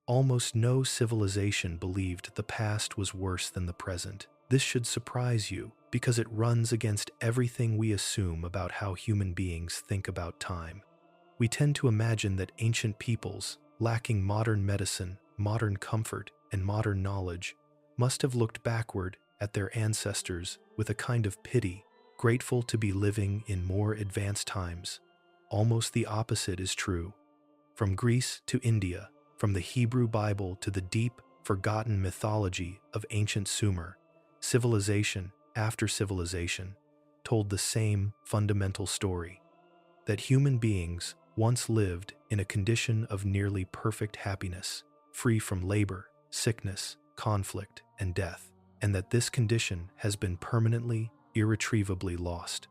Almost no civilization believed the past was worse than the present. This should surprise you because it runs against everything we assume about how human beings think about time. We tend to imagine that ancient peoples, lacking modern medicine, modern comfort, and modern knowledge, must have looked backward at their ancestors with a kind of pity, grateful to be living in more advanced times. Almost the opposite is true. From Greece to India, from the Hebrew Bible to the deep, forgotten mythology of ancient Sumer, civilization after civilization told the same fundamental story: that human beings once lived in a condition of nearly perfect happiness, free from labor, sickness, conflict, and death, and that this condition has been permanently, irretrievably lost.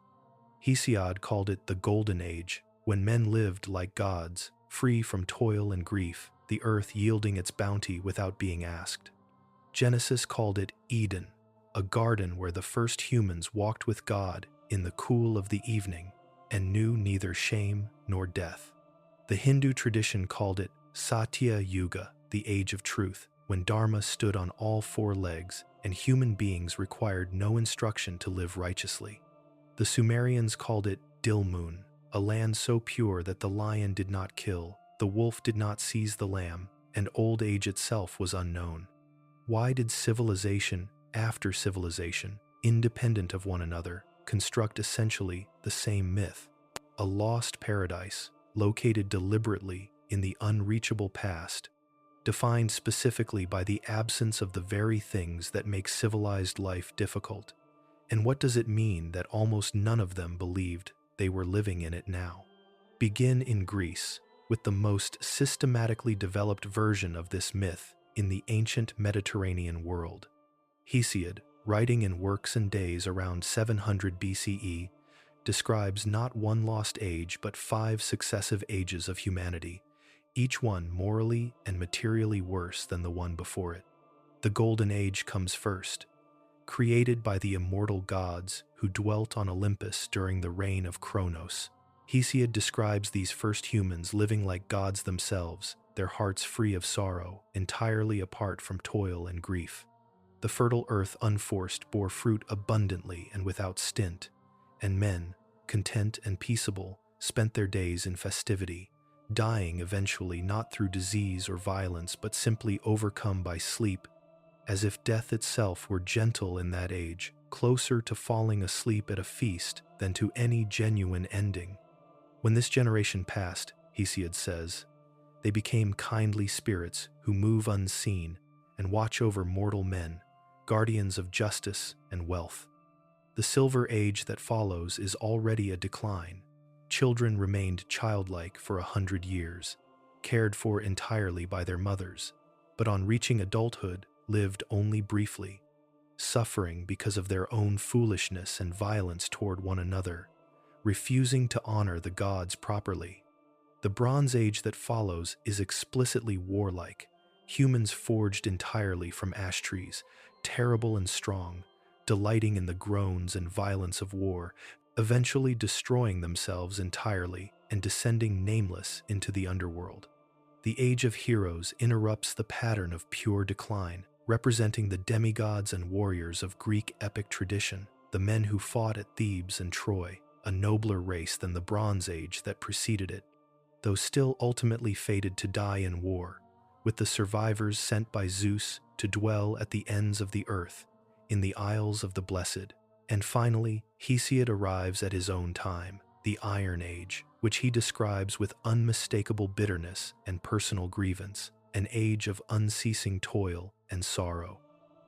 Hesiod called it the Golden Age, when men lived like gods, free from toil and grief, the earth yielding its bounty without being asked. Genesis called it Eden, a garden where the first humans walked with God in the cool of the evening and knew neither shame nor death. The Hindu tradition called it Satya Yuga, the age of truth, when dharma stood on all four legs and human beings required no instruction to live righteously. The Sumerians called it Dilmun, a land so pure that the lion did not kill, the wolf did not seize the lamb, and old age itself was unknown. Why did civilization after civilization, independent of one another, construct essentially the same myth? A lost paradise, located deliberately in the unreachable past, defined specifically by the absence of the very things that make civilized life difficult. And what does it mean that almost none of them believed they were living in it now? Begin in Greece, with the most systematically developed version of this myth in the ancient Mediterranean world. Hesiod, writing in Works and Days around 700 BCE, describes not one lost age but 5 successive ages of humanity, each one morally and materially worse than the one before it. The Golden Age comes first, created by the immortal gods who dwelt on Olympus during the reign of Kronos. Hesiod describes these first humans living like gods themselves, their hearts free of sorrow, entirely apart from toil and grief. The fertile earth unforced bore fruit abundantly and without stint, and men, content and peaceable, spent their days in festivity, dying eventually not through disease or violence but simply overcome by sleep, as if death itself were gentle in that age, closer to falling asleep at a feast than to any genuine ending. When this generation passed, Hesiod says, they became kindly spirits who move unseen and watch over mortal men, guardians of justice and wealth. The Silver Age that follows is already a decline. Children remained childlike for 100 years, cared for entirely by their mothers, but on reaching adulthood, lived only briefly, suffering because of their own foolishness and violence toward one another, refusing to honor the gods properly. The Bronze Age that follows is explicitly warlike, humans forged entirely from ash trees, terrible and strong, delighting in the groans and violence of war, eventually destroying themselves entirely and descending nameless into the underworld. The Age of Heroes interrupts the pattern of pure decline, representing the demigods and warriors of Greek epic tradition, the men who fought at Thebes and Troy, a nobler race than the Bronze Age that preceded it, though still ultimately fated to die in war, with the survivors sent by Zeus to dwell at the ends of the earth, in the Isles of the Blessed. And finally, Hesiod arrives at his own time, the Iron Age, which he describes with unmistakable bitterness and personal grievance, an age of unceasing toil and sorrow,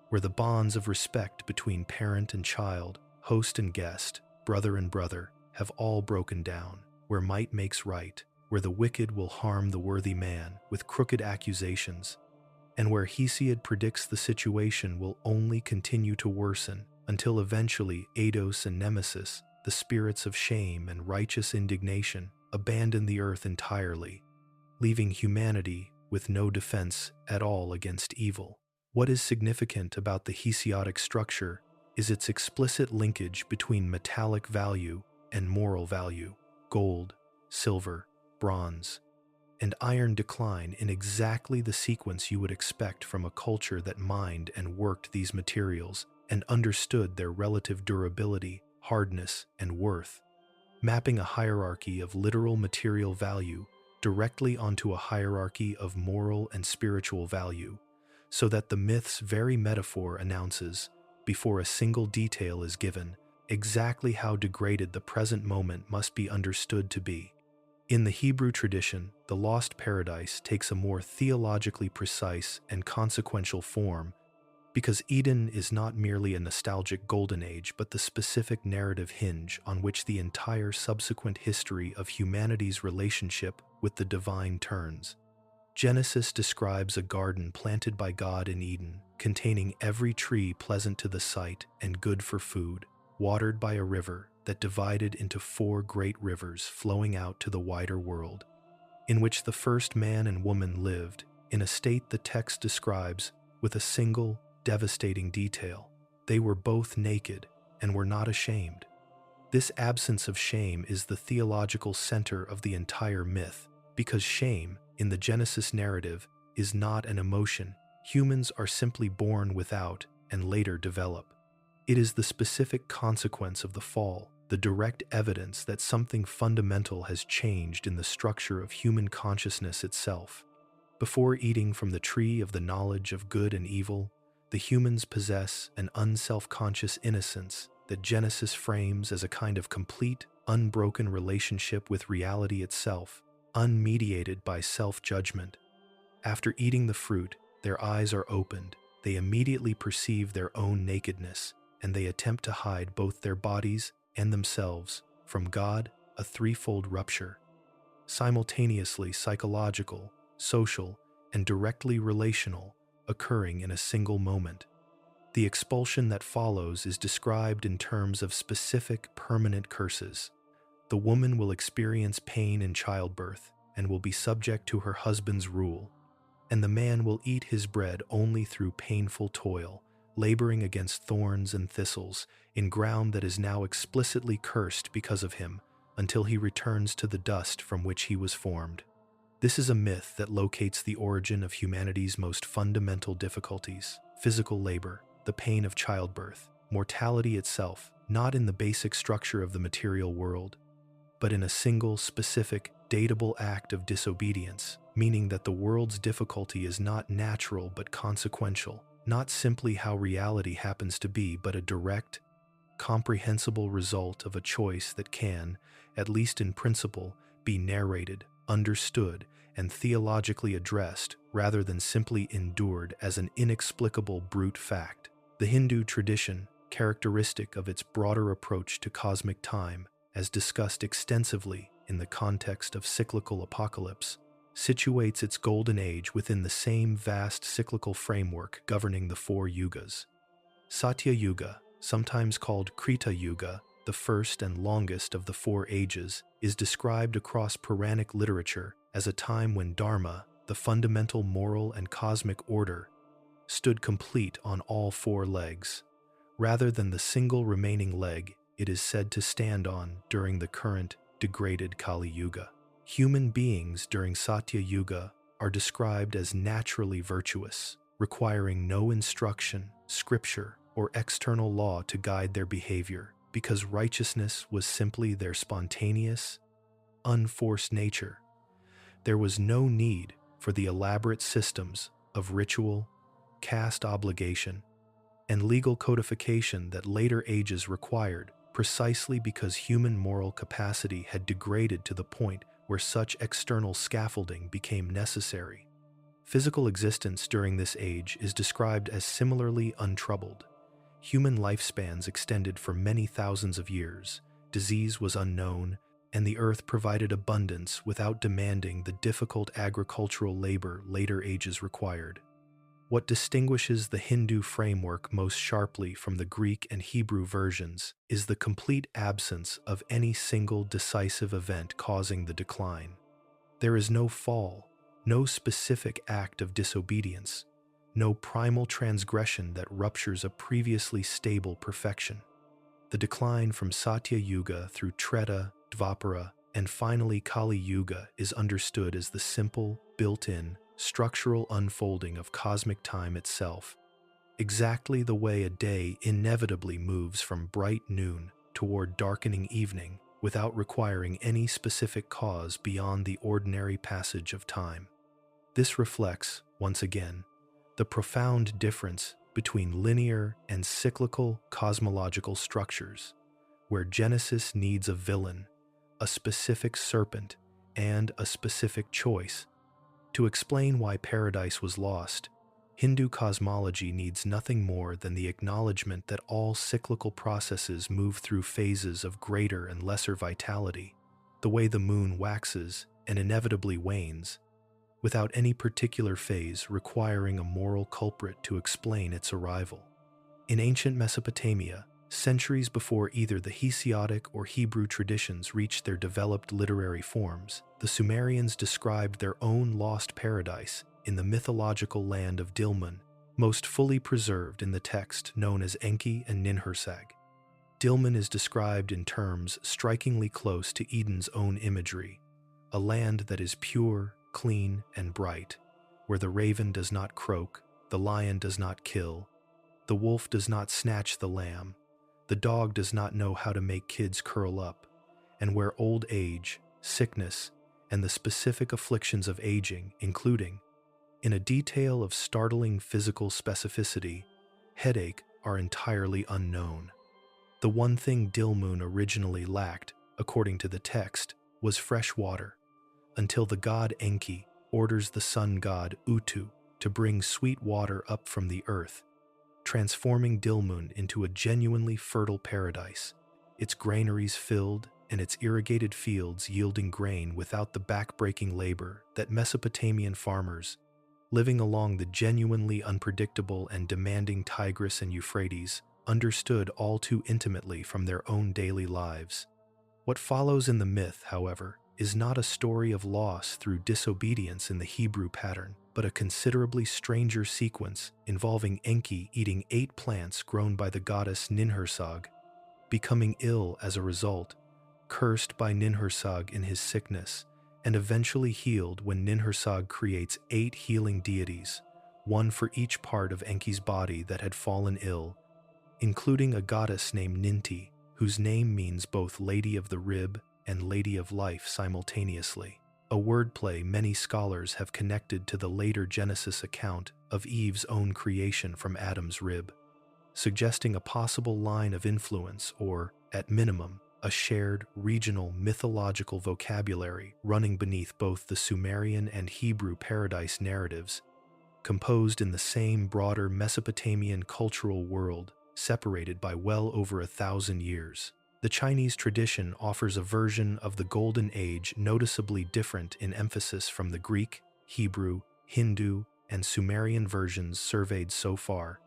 where the bonds of respect between parent and child, host and guest, brother and brother, have all broken down, where might makes right, where the wicked will harm the worthy man with crooked accusations, and where Hesiod predicts the situation will only continue to worsen until eventually Eidos and Nemesis, the spirits of shame and righteous indignation, abandon the earth entirely, leaving humanity with no defense at all against evil. What is significant about the Hesiodic structure is its explicit linkage between metallic value and moral value: gold, silver, bronze. and iron decline in exactly the sequence you would expect from a culture that mined and worked these materials and understood their relative durability, hardness, and worth, mapping a hierarchy of literal material value directly onto a hierarchy of moral and spiritual value, so that the myth's very metaphor announces, before a single detail is given, exactly how degraded the present moment must be understood to be. In the Hebrew tradition, the lost paradise takes a more theologically precise and consequential form because Eden is not merely a nostalgic golden age but the specific narrative hinge on which the entire subsequent history of humanity's relationship with the divine turns. Genesis describes a garden planted by God in Eden, containing every tree pleasant to the sight and good for food, watered by a river that divided into 4 great rivers flowing out to the wider world, in which the first man and woman lived, in a state the text describes with a single, devastating detail. They were both naked and were not ashamed. This absence of shame is the theological center of the entire myth, because shame, in the Genesis narrative, is not an emotion. Humans are simply born without and later develop. It is the specific consequence of the fall, the direct evidence that something fundamental has changed in the structure of human consciousness itself. Before eating from the tree of the knowledge of good and evil, the humans possess an unself-conscious innocence that Genesis frames as a kind of complete, unbroken relationship with reality itself, unmediated by self-judgment. After eating the fruit, their eyes are opened, they immediately perceive their own nakedness, and they attempt to hide both their bodies and themselves from God, a threefold rupture. Simultaneously psychological, social, and directly relational, occurring in a single moment. The expulsion that follows is described in terms of specific permanent curses. The woman will experience pain in childbirth and will be subject to her husband's rule, and the man will eat his bread only through painful toil, laboring against thorns and thistles in ground that is now explicitly cursed because of him, until he returns to the dust from which he was formed. This is a myth that locates the origin of humanity's most fundamental difficulties: physical labor, the pain of childbirth, mortality itself, not in the basic structure of the material world, but in a single, specific, datable act of disobedience, meaning that the world's difficulty is not natural but consequential, not simply how reality happens to be, but a direct, comprehensible result of a choice that can, at least in principle, be narrated, understood, and theologically addressed rather than simply endured as an inexplicable brute fact. The Hindu tradition, characteristic of its broader approach to cosmic time, as discussed extensively in the context of cyclical apocalypse, situates its golden age within the same vast cyclical framework governing the 4 yugas. Satya Yuga, sometimes called Krita Yuga, the first and longest of the 4 ages, is described across Puranic literature as a time when dharma, the fundamental moral and cosmic order, stood complete on all 4 legs, rather than the single remaining leg it is said to stand on during the current, degraded Kali Yuga. Human beings during Satya Yuga are described as naturally virtuous, requiring no instruction, scripture, or external law to guide their behavior, because righteousness was simply their spontaneous, unforced nature. There was no need for the elaborate systems of ritual, caste obligation, and legal codification that later ages required, precisely because human moral capacity had degraded to the point where such external scaffolding became necessary. Physical existence during this age is described as similarly untroubled. Human lifespans extended for many thousands of years, disease was unknown, and the earth provided abundance without demanding the difficult agricultural labor later ages required. What distinguishes the Hindu framework most sharply from the Greek and Hebrew versions is the complete absence of any single decisive event causing the decline. There is no fall, no specific act of disobedience, no primal transgression that ruptures a previously stable perfection. The decline from Satya Yuga through Treta, Dvapara, And finally, Kali Yuga is understood as the simple, built-in, structural unfolding of cosmic time itself, exactly the way a day inevitably moves from bright noon toward darkening evening without requiring any specific cause beyond the ordinary passage of time. This reflects, once again, the profound difference between linear and cyclical cosmological structures, where Genesis needs a villain, a specific serpent, and a specific choice. To explain why paradise was lost, Hindu cosmology needs nothing more than the acknowledgement that all cyclical processes move through phases of greater and lesser vitality, the way the moon waxes and inevitably wanes, without any particular phase requiring a moral culprit to explain its arrival. In ancient Mesopotamia, centuries before either the Hesiodic or Hebrew traditions reached their developed literary forms, the Sumerians described their own lost paradise in the mythological land of Dilmun, most fully preserved in the text known as Enki and Ninhursag. Dilmun is described in terms strikingly close to Eden's own imagery, a land that is pure, clean, and bright, where the raven does not croak, the lion does not kill, the wolf does not snatch the lamb, the dog does not know how to make kids curl up, and where old age, sickness, and the specific afflictions of aging, including, in a detail of startling physical specificity, headache, are entirely unknown. The one thing Dilmun originally lacked, according to the text, was fresh water, until the god Enki orders the sun god Utu to bring sweet water up from the earth, transforming Dilmun into a genuinely fertile paradise, its granaries filled and its irrigated fields yielding grain without the back-breaking labor that Mesopotamian farmers, living along the genuinely unpredictable and demanding Tigris and Euphrates, understood all too intimately from their own daily lives. What follows in the myth, however, is not a story of loss through disobedience in the Hebrew pattern, but a considerably stranger sequence involving Enki eating 8 plants grown by the goddess Ninhursag, becoming ill as a result, cursed by Ninhursag in his sickness, and eventually healed when Ninhursag creates 8 healing deities, one for each part of Enki's body that had fallen ill, including a goddess named Ninti, whose name means both Lady of the Rib and Lady of Life simultaneously, a wordplay many scholars have connected to the later Genesis account of Eve's own creation from Adam's rib, suggesting a possible line of influence or, at minimum, a shared regional mythological vocabulary running beneath both the Sumerian and Hebrew paradise narratives, composed in the same broader Mesopotamian cultural world, separated by well over 1,000 years. The Chinese tradition offers a version of the Golden Age noticeably different in emphasis from the Greek, Hebrew, Hindu, and Sumerian versions surveyed so far,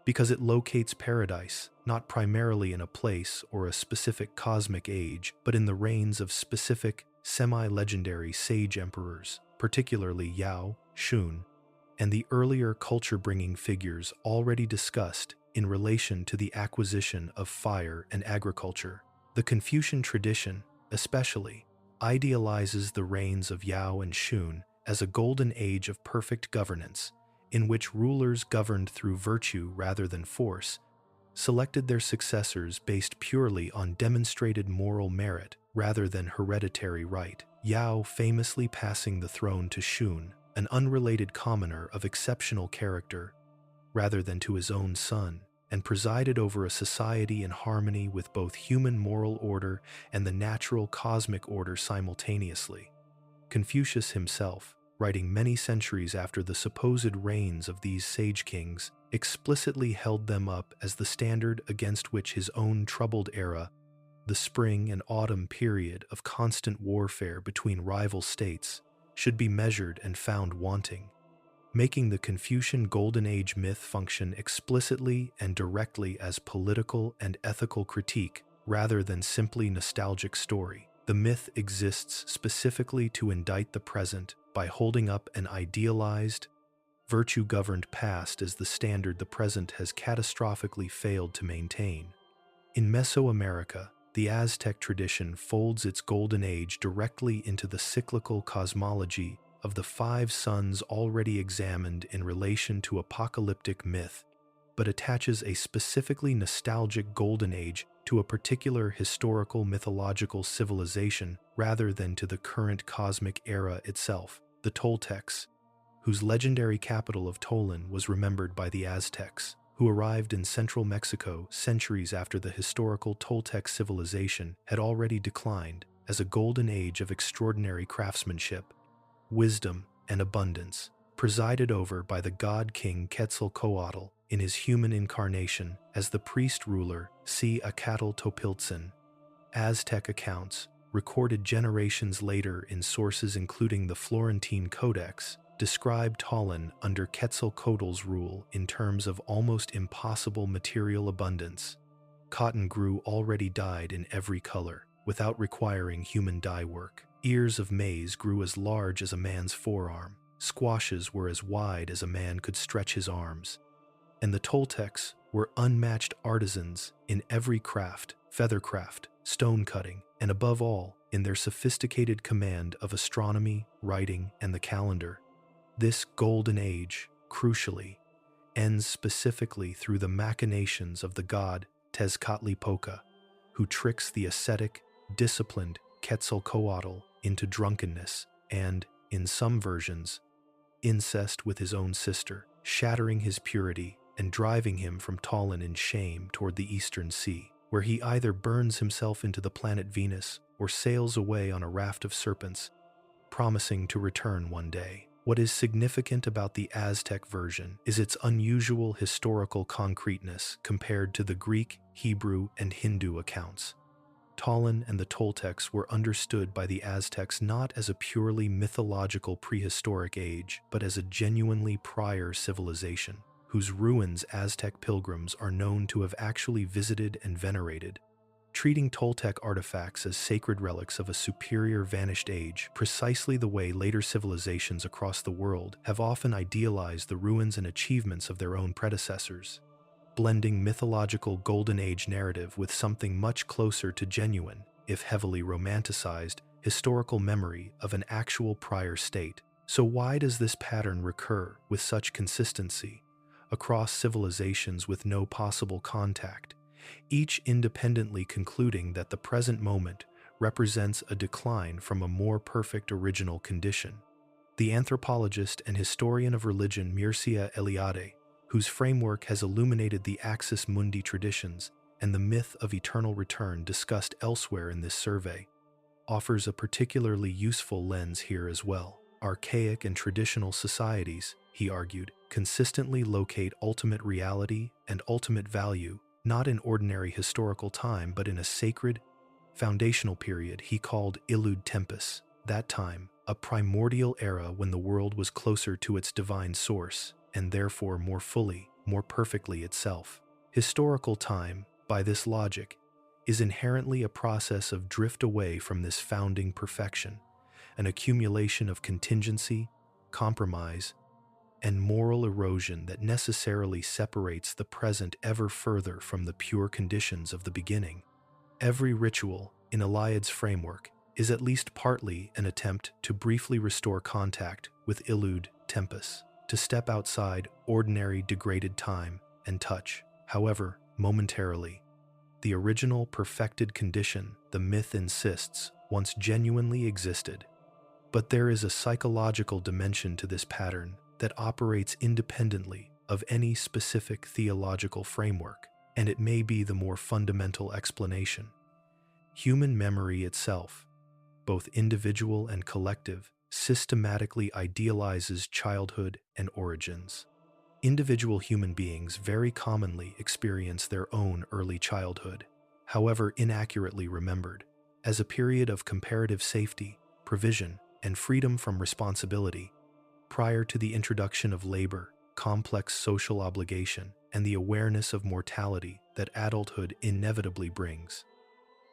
because it locates paradise not primarily in a place or a specific cosmic age, but in the reigns of specific, semi-legendary sage emperors, particularly Yao, Shun, and the earlier culture-bringing figures already discussed in relation to the acquisition of fire and agriculture. The Confucian tradition, especially, idealizes the reigns of Yao and Shun as a golden age of perfect governance, in which rulers governed through virtue rather than force, selected their successors based purely on demonstrated moral merit rather than hereditary right, Yao famously passing the throne to Shun, an unrelated commoner of exceptional character, rather than to his own son, and presided over a society in harmony with both human moral order and the natural cosmic order simultaneously. Confucius himself, writing many centuries after the supposed reigns of these sage kings, explicitly held them up as the standard against which his own troubled era, the spring and autumn period of constant warfare between rival states, should be measured and found wanting, making the Confucian Golden Age myth function explicitly and directly as political and ethical critique rather than simply nostalgic story. The myth exists specifically to indict the present by holding up an idealized, virtue-governed past as the standard the present has catastrophically failed to maintain. In Mesoamerica, the Aztec tradition folds its golden age directly into the cyclical cosmology of the five suns already examined in relation to apocalyptic myth, but attaches a specifically nostalgic golden age to a particular historical mythological civilization rather than to the current cosmic era itself. The Toltecs, whose legendary capital of Tollan was remembered by the Aztecs, who arrived in central Mexico centuries after the historical Toltec civilization had already declined, as a golden age of extraordinary craftsmanship, wisdom, and abundance, presided over by the god-king Quetzalcoatl in his human incarnation as the priest-ruler Topiltzin. Aztec accounts, recorded generations later in sources including the Florentine Codex, describe Tollan under Quetzalcoatl's rule in terms of almost impossible material abundance. Cotton grew already dyed in every color, without requiring human dye work. Ears of maize grew as large as a man's forearm. Squashes were as wide as a man could stretch his arms. And the Toltecs were unmatched artisans in every craft, feathercraft, stone cutting, and above all, in their sophisticated command of astronomy, writing, and the calendar. This golden age, crucially, ends specifically through the machinations of the god Tezcatlipoca, who tricks the ascetic, disciplined Quetzalcoatl into drunkenness and, in some versions, incest with his own sister, shattering his purity and driving him from Tollan in shame toward the eastern sea, where he either burns himself into the planet Venus or sails away on a raft of serpents, promising to return one day. What is significant about the Aztec version is its unusual historical concreteness compared to the Greek, Hebrew, and Hindu accounts. Tollan and the Toltecs were understood by the Aztecs not as a purely mythological prehistoric age, but as a genuinely prior civilization, whose ruins Aztec pilgrims are known to have actually visited and venerated, treating Toltec artifacts as sacred relics of a superior vanished age, precisely the way later civilizations across the world have often idealized the ruins and achievements of their own predecessors, blending mythological Golden Age narrative with something much closer to genuine, if heavily romanticized, historical memory of an actual prior state. So why does this pattern recur with such consistency across civilizations with no possible contact, each independently concluding that the present moment represents a decline from a more perfect original condition? The anthropologist and historian of religion Mircea Eliade, whose framework has illuminated the Axis Mundi traditions and the myth of eternal return discussed elsewhere in this survey, offers a particularly useful lens here as well. Archaic and traditional societies, he argued, consistently locate ultimate reality and ultimate value not in ordinary historical time but in a sacred, foundational period he called Illud Tempus, that time, a primordial era when the world was closer to its divine source, and therefore more fully, more perfectly itself. Historical time, by this logic, is inherently a process of drift away from this founding perfection, an accumulation of contingency, compromise, and moral erosion that necessarily separates the present ever further from the pure conditions of the beginning. Every ritual, in Eliade's framework, is at least partly an attempt to briefly restore contact with Illud Tempus, to step outside ordinary degraded time and touch, however, momentarily, the original perfected condition the myth insists once genuinely existed. But there is a psychological dimension to this pattern that operates independently of any specific theological framework, and it may be the more fundamental explanation. Human memory itself, both individual and collective, systematically idealizes childhood and origins. Individual human beings very commonly experience their own early childhood, however inaccurately remembered, as a period of comparative safety, provision, and freedom from responsibility, prior to the introduction of labor, complex social obligation, and the awareness of mortality that adulthood inevitably brings.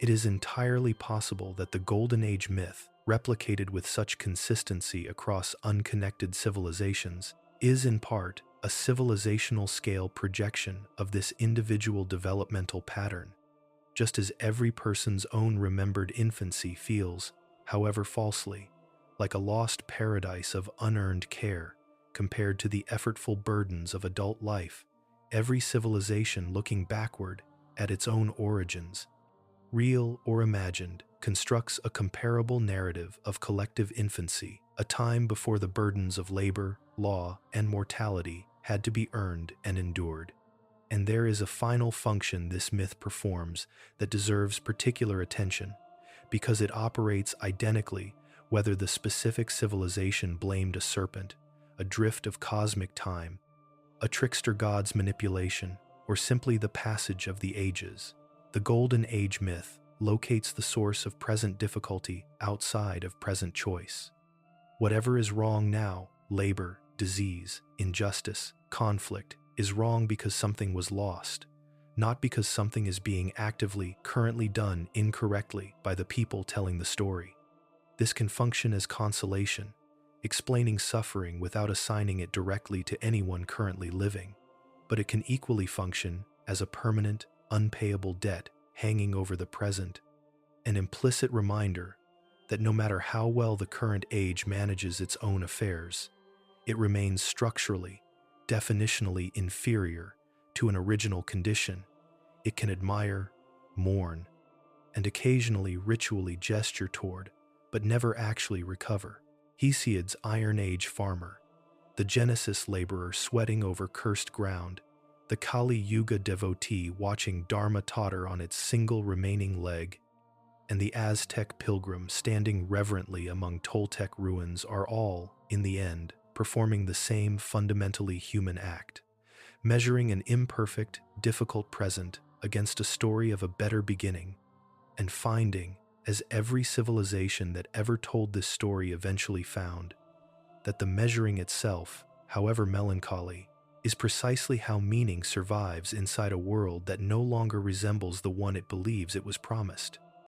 It is entirely possible that the Golden Age myth, replicated with such consistency across unconnected civilizations, is in part a civilizational scale projection of this individual developmental pattern, just as every person's own remembered infancy feels, however falsely, like a lost paradise of unearned care compared to the effortful burdens of adult life. Every civilization looking backward at its own origins, real or imagined, constructs a comparable narrative of collective infancy, a time before the burdens of labor, law, and mortality had to be earned and endured. And there is a final function this myth performs that deserves particular attention, because it operates identically whether the specific civilization blamed a serpent, a drift of cosmic time, a trickster god's manipulation, or simply the passage of the ages. The Golden Age myth locates the source of present difficulty outside of present choice. Whatever is wrong now, labor, disease, injustice, conflict, is wrong because something was lost, not because something is being actively, currently done incorrectly by the people telling the story. This can function as consolation, explaining suffering without assigning it directly to anyone currently living, but it can equally function as a permanent, unpayable debt hanging over the present, an implicit reminder that no matter how well the current age manages its own affairs, it remains structurally, definitionally inferior to an original condition it can admire, mourn, and occasionally ritually gesture toward, but never actually recover. Hesiod's Iron Age farmer, the Genesis laborer sweating over cursed ground, the Kali Yuga devotee watching dharma totter on its single remaining leg, and the Aztec pilgrim standing reverently among Toltec ruins are all, in the end, performing the same fundamentally human act, measuring an imperfect, difficult present against a story of a better beginning, and finding, as every civilization that ever told this story eventually found, that the measuring itself, however melancholy, is precisely how meaning survives inside a world that no longer resembles the one it believes it was promised.